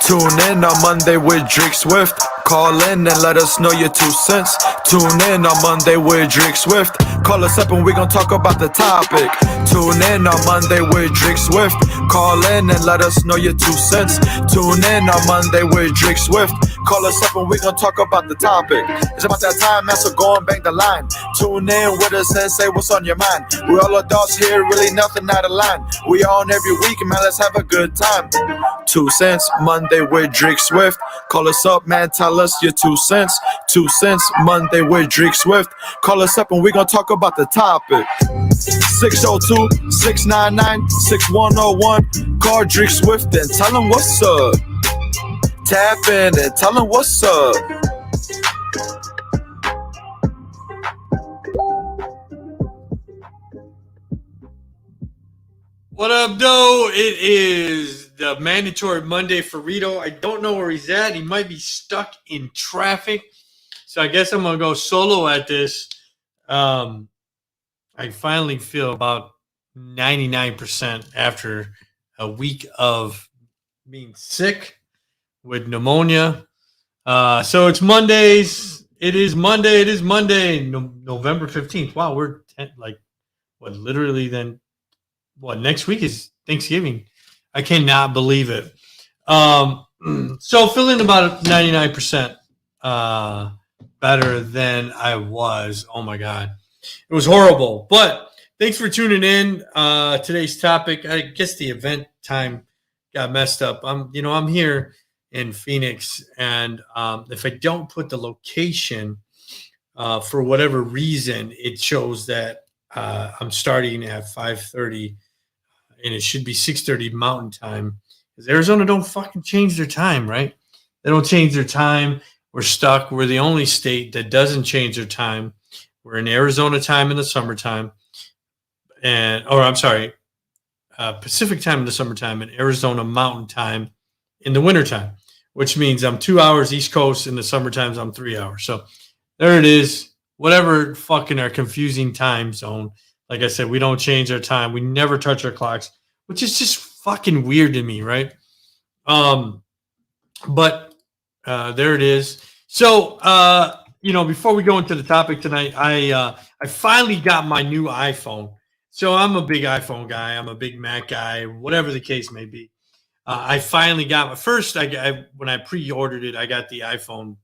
Tune in on Monday with Dreak Swift. Call in and let us know your 2 cents. Tune in on Monday with Dreak Swift. Call us up and we gon' talk about the topic. Tune in on Monday with Dreak Swift. Call in and let us know your 2 cents. Tune in on Monday with Dreak Swift. Call us up and we gon' talk about the topic. It's about that time, man, so go and bang the line. Tune in with us and say what's on your mind. We're all adults here, really nothing out of line. We on every week, man, let's have a good time. 2 cents, Monday with Dreak Swift. Call us up, man, tell us your 2 cents. 2 cents, Monday with Dreak Swift. Call us up and we gon' talk about the topic. 602-699-6101. Call Dreak Swift and tell him what's up. Tap in and tell him what's up. What up, though? It is the mandatory Monday for Rito. I don't know where he's at. He might be stuck in traffic. So I guess I'm going to go solo at this. I finally feel about 99% after a week of being sick with pneumonia. So it's Mondays. It is Monday. November 15th. Wow, we're literally then. Next week is Thanksgiving. I cannot believe it. So feeling about 99% better than I was. Oh my God. It was horrible. But thanks for tuning in. Today's topic, I guess the event time got messed up. I'm here in Phoenix, and if I don't put the location for whatever reason, it shows that I'm starting at 5:30. And it should be 6:30 Mountain Time. Because Arizona don't fucking change their time, right? They don't change their time. We're stuck. We're the only state that doesn't change their time. We're in Arizona time in the summertime. Pacific time in the summertime and Arizona Mountain Time in the wintertime, which means I'm 2 hours East Coast. In the summertime, I'm 3 hours. So there it is. Whatever fucking our confusing time zone. Like I said, we don't change our time. We never touch our clocks, which is just fucking weird to me, right? But there it is. So, before we go into the topic tonight, I finally got my new iPhone. So I'm a big iPhone guy. I'm a big Mac guy, whatever the case may be. I finally got my first. When I pre-ordered it, I got the iPhone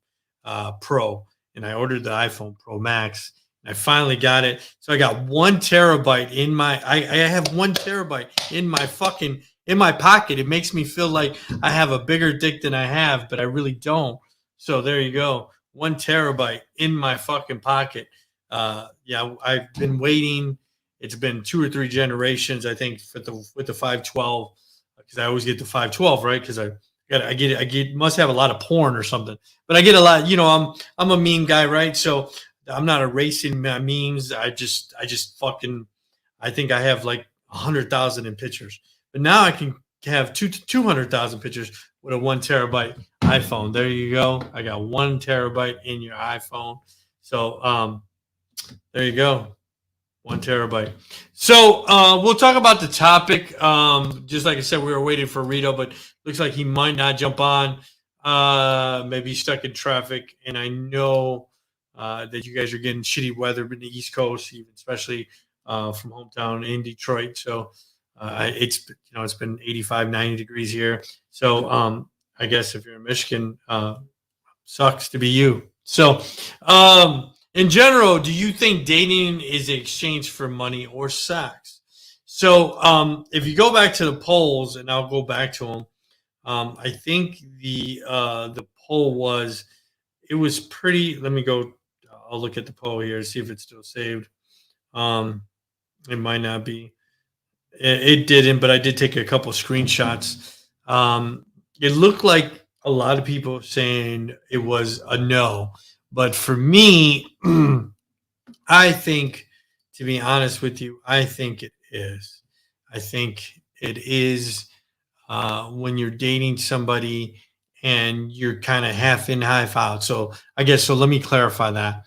Pro, and I ordered the iPhone Pro Max. I finally got it. So I got 1 terabyte in my, I have 1 terabyte in my pocket. It makes me feel like I have a bigger dick than I have, but I really don't. So there you go. 1 terabyte in my fucking pocket. I've been waiting. It's been 2 or 3 generations, I think, with the 512, because I always get the 512, right? Because I must have a lot of porn or something, but I get a lot, I'm a meme guy, right? So I'm not erasing my memes. I think I have like 100,000 in pictures, but now I can have 200,000 pictures with a 1 terabyte iPhone. There you go. I got 1 terabyte in your iPhone. So, there you go. 1 terabyte. So, we'll talk about the topic. Just like I said, we were waiting for Rito, but looks like he might not jump on. Maybe he's stuck in traffic, and I know that you guys are getting shitty weather in the East Coast, even especially from hometown in Detroit. So it's been 85, 90 degrees here. So I guess if you're in Michigan, sucks to be you. So in general, do you think dating is an exchange for money or sex? So if you go back to the polls, and I'll go back to them, I think the poll was pretty. Let me go. I'll look at the poll here to see if it's still saved. It might not be. It didn't, but I did take a couple screenshots. It looked like a lot of people saying it was a no. But for me, I think, to be honest with you, I think it is. I think it is when you're dating somebody and you're kind of half in, half out. So let me clarify that.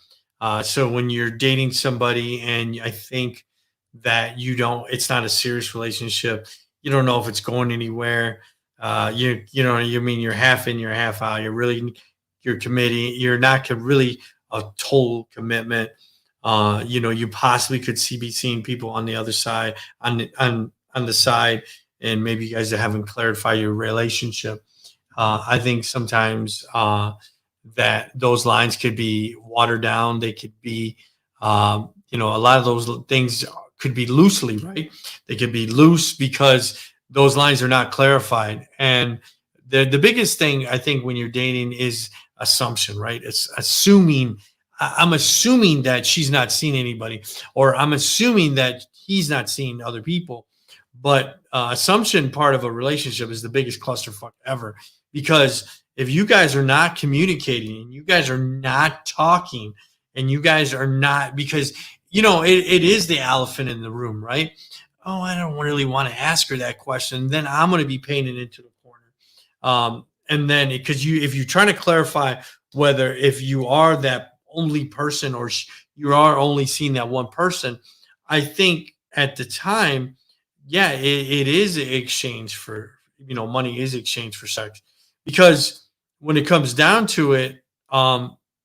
So when you're dating somebody and I think that it's not a serious relationship, You don't know if it's going anywhere. You mean you're half in, you're half out. You're committing. You're not really a total commitment. You possibly could be seeing people on the other side, on the side, and maybe you guys haven't clarified your relationship. I think sometimes that those lines could be watered down. They could be, a lot of those things could be loosely, right? They could be loose because those lines are not clarified. And the biggest thing I think when you're dating is assumption, right? It's assuming. I'm assuming that she's not seen anybody, or I'm assuming that he's not seeing other people. But assumption part of a relationship is the biggest clusterfuck ever, because if you guys are not communicating and you guys are not talking and you guys are not, because it is the elephant in the room, right? Oh, I don't really want to ask her that question. Then I'm going to be painted into the corner. And then because if you're trying to clarify whether if you are that only person or you are only seeing that one person, I think at the time, yeah, it is exchange for, money is exchange for sex, because when it comes down to it,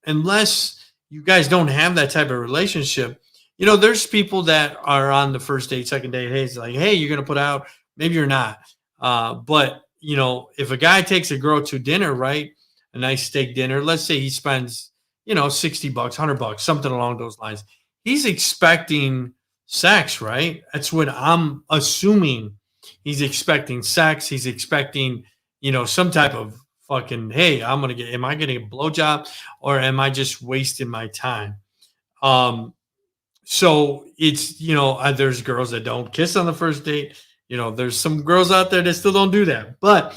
unless you guys don't have that type of relationship, there's people that are on the first date, second date. Hey, it's like, hey, you're going to put out, maybe you're not. But if a guy takes a girl to dinner, right? A nice steak dinner, let's say he spends, $60, $100, something along those lines. He's expecting sex, right? That's what I'm assuming. He's expecting sex. He's expecting, some type of fucking, hey, am I getting a blowjob or am I just wasting my time? So it's, there's girls that don't kiss on the first date. There's some girls out there that still don't do that. But,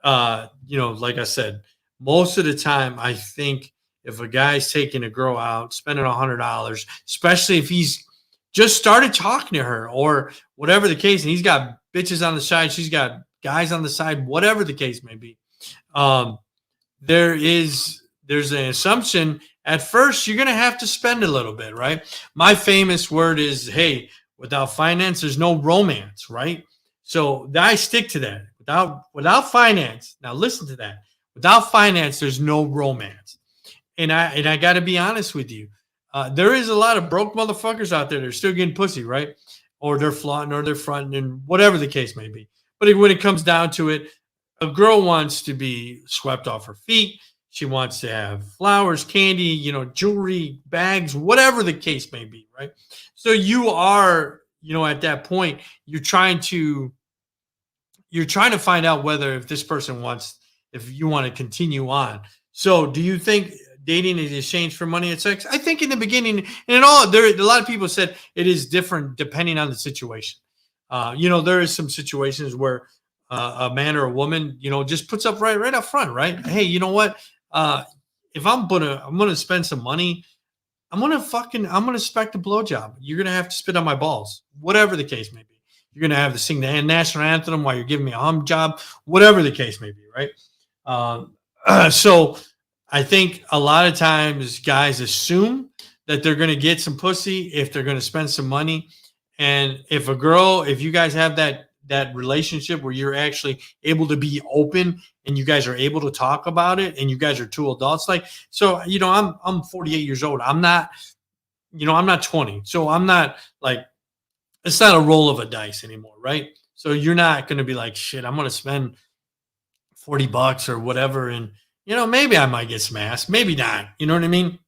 like I said, most of the time, I think if a guy's taking a girl out, spending $100, especially if he's just started talking to her or whatever the case, and he's got bitches on the side, she's got guys on the side, whatever the case may be, there's an assumption at first you're going to have to spend a little bit, right? My famous word is, hey, without finance, there's no romance, right? So I stick to that. Without finance, now listen to that. Without finance, there's no romance. And I got to be honest with you. There is a lot of broke motherfuckers out there that are still getting pussy, right? Or they're flaunting or they're fronting and whatever the case may be. But when it comes down to it, a girl wants to be swept off her feet. She wants to have flowers, candy, jewelry, bags, whatever the case may be, right? So you are, at that point, you're trying to find out whether if you want to continue on. So do you think dating is exchange for money and sex? I think in the beginning, and a lot of people said it is different depending on the situation. There is some situations where a man or a woman, just puts up right up front, right? Hey, you know what? If I'm gonna spend some money, I'm gonna expect a blowjob. You're gonna have to spit on my balls, whatever the case may be. You're gonna have to sing the national anthem while you're giving me a hum job, whatever the case may be, right? So I think a lot of times guys assume that they're gonna get some pussy if they're gonna spend some money, and if you guys have that relationship where you're actually able to be open and you guys are able to talk about it and you guys are two adults, I'm 48 years old. I'm not 20. So I'm not like, it's not a roll of a dice anymore. Right. So you're not going to be like, shit, I'm going to spend $40 or whatever. And, maybe I might get some ass, maybe not, you know what I mean?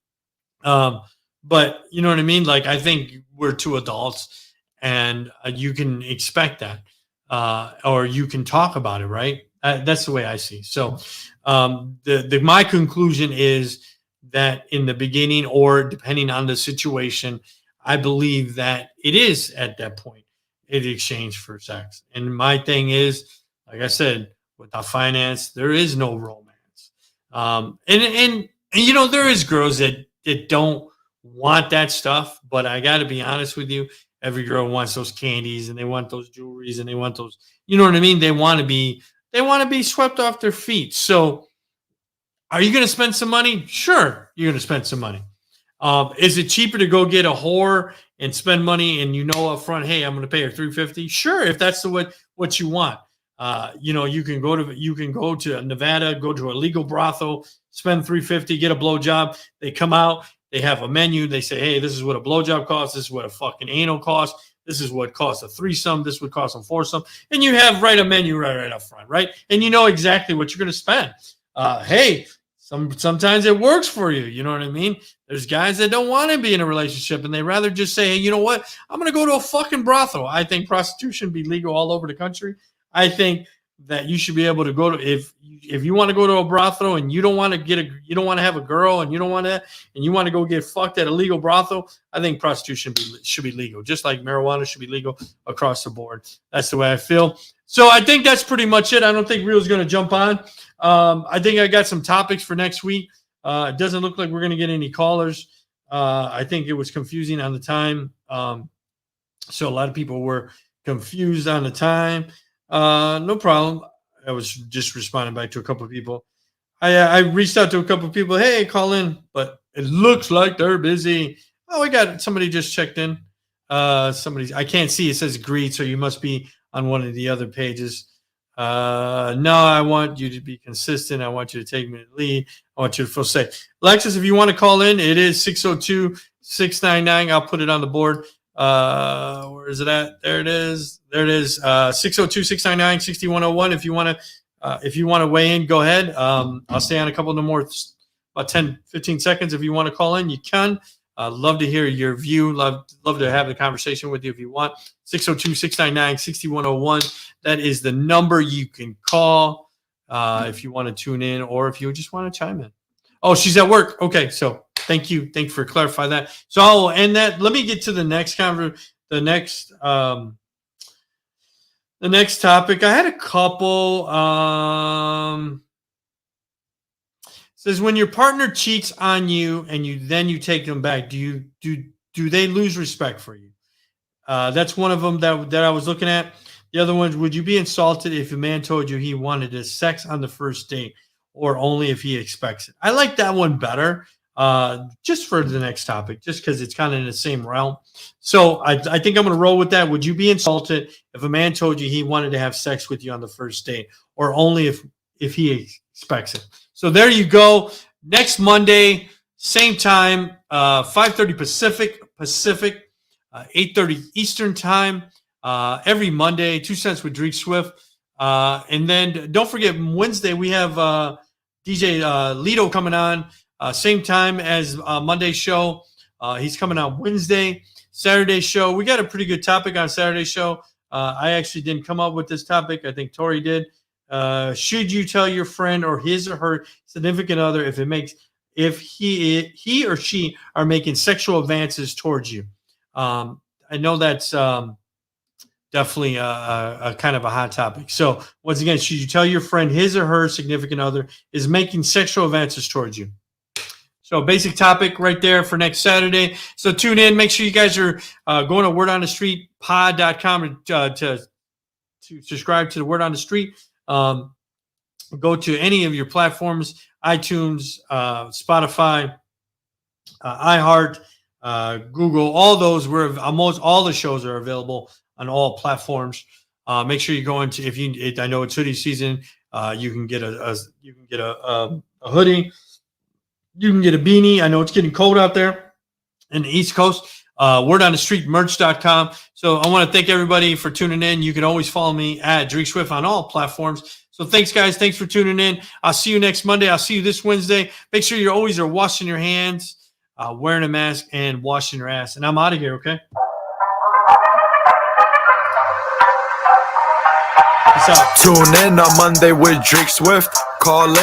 But you know what I mean? Like, I think we're two adults and you can expect that. Or you can talk about it, right? That's the way I see. So my conclusion is that in the beginning, or depending on the situation, I believe that it is at that point in exchange for sex. And my thing is, like I said, without finance, there is no romance. And there is girls that don't want that stuff, but I got to be honest with you. Every girl wants those candies and they want those jewelries and they want those, you know what I mean? They want to be swept off their feet. So are you going to spend some money? Sure. You're going to spend some money. Is it cheaper to go get a whore and spend money and you know up front, hey, I'm going to pay her $350? Sure, if that's what you want. You can go to Nevada, go to a legal brothel, spend $350, get a blowjob. They come out, they have a menu. They say, hey, this is what a blowjob costs. This is what a fucking anal costs. This is what costs a threesome. This would cost a foursome. And you have a menu right up front, right? And you know exactly what you're going to spend. Hey, sometimes it works for you. You know what I mean? There's guys that don't want to be in a relationship and they rather just say, hey, you know what? I'm going to go to a fucking brothel. I think prostitution be legal all over the country. I think that you should be able to go to, if you want to go to a brothel and you don't want to have a girl and you want to go get fucked at a legal brothel, I think prostitution should be legal, just like marijuana should be legal across the board. That's the way I feel. So I think that's pretty much it. I don't think Real's going to jump on. I think I got some topics for next week. It doesn't look like we're going to get any callers. I think it was confusing on the time. So a lot of people were confused on the time. No problem. I was just responding back to a couple of people. I reached out to a couple of people. Hey, call in, but it looks like they're busy. Oh, I got somebody just checked in. I can't see. It says greet, so you must be on one of the other pages. No, I want you to be consistent. I want you to take me to the lead. I want you to feel safe. Alexis, if you want to call in, it is 602-699. I'll put it on the board. Where is it at? There it is. 602-699-6101. If you want to weigh in, go ahead. I'll stay on a couple of more, about 10, 15 seconds. If you want to call in, you can. Love to hear your view. Love to have a conversation with you if you want. 602-699-6101. That is the number you can call if you want to tune in or if you just want to chime in. Oh, she's at work. Okay, so thank you. Thank you for clarifying that. So I'll end that. Let me get to the next the next topic. I had a couple. Says when your partner cheats on you and you take them back, do they lose respect for you? That's one of them that I was looking at. The other ones, would you be insulted if a man told you he wanted to sex on the first date or only if he expects it? I like that one better. Just for the next topic, just because it's kind of in the same realm. So I think I'm going to roll with that. Would you be insulted if a man told you he wanted to have sex with you on the first date or only if he expects it? So there you go. Next Monday, same time, 5:30 Pacific, 8:30 Eastern time. Every Monday, 2 cents with Dreak Swift. And then don't forget, Wednesday we have DJ Lito coming on. Same time as Monday's show. He's coming on Wednesday. Saturday's show, we got a pretty good topic on Saturday's show. I actually didn't come up with this topic. I think Tori did. Should you tell your friend or his or her significant other if he or she are making sexual advances towards you? I know that's definitely a kind of a hot topic. So once again, should you tell your friend his or her significant other is making sexual advances towards you? So basic topic right there for next Saturday. So tune in. Make sure you guys are going to wordonthestreetpod.com to subscribe to the Word on the Street. Go to any of your platforms, iTunes, Spotify, iHeart, Google, all those. Almost all the shows are available on all platforms. Make sure you go into, I know it's hoodie season. You can get a hoodie. You can get a beanie. I know it's getting cold out there in the East Coast. Wordonthestreetmerch.com. So I want to thank everybody for tuning in. You can always follow me at Dreak Swift on all platforms. So thanks, guys. Thanks for tuning in. I'll see you next Monday. I'll see you this Wednesday. Make sure you always are washing your hands, wearing a mask, and washing your ass. And I'm out of here, okay? Peace out. Tune in on Monday with Dreak Swift. Call in.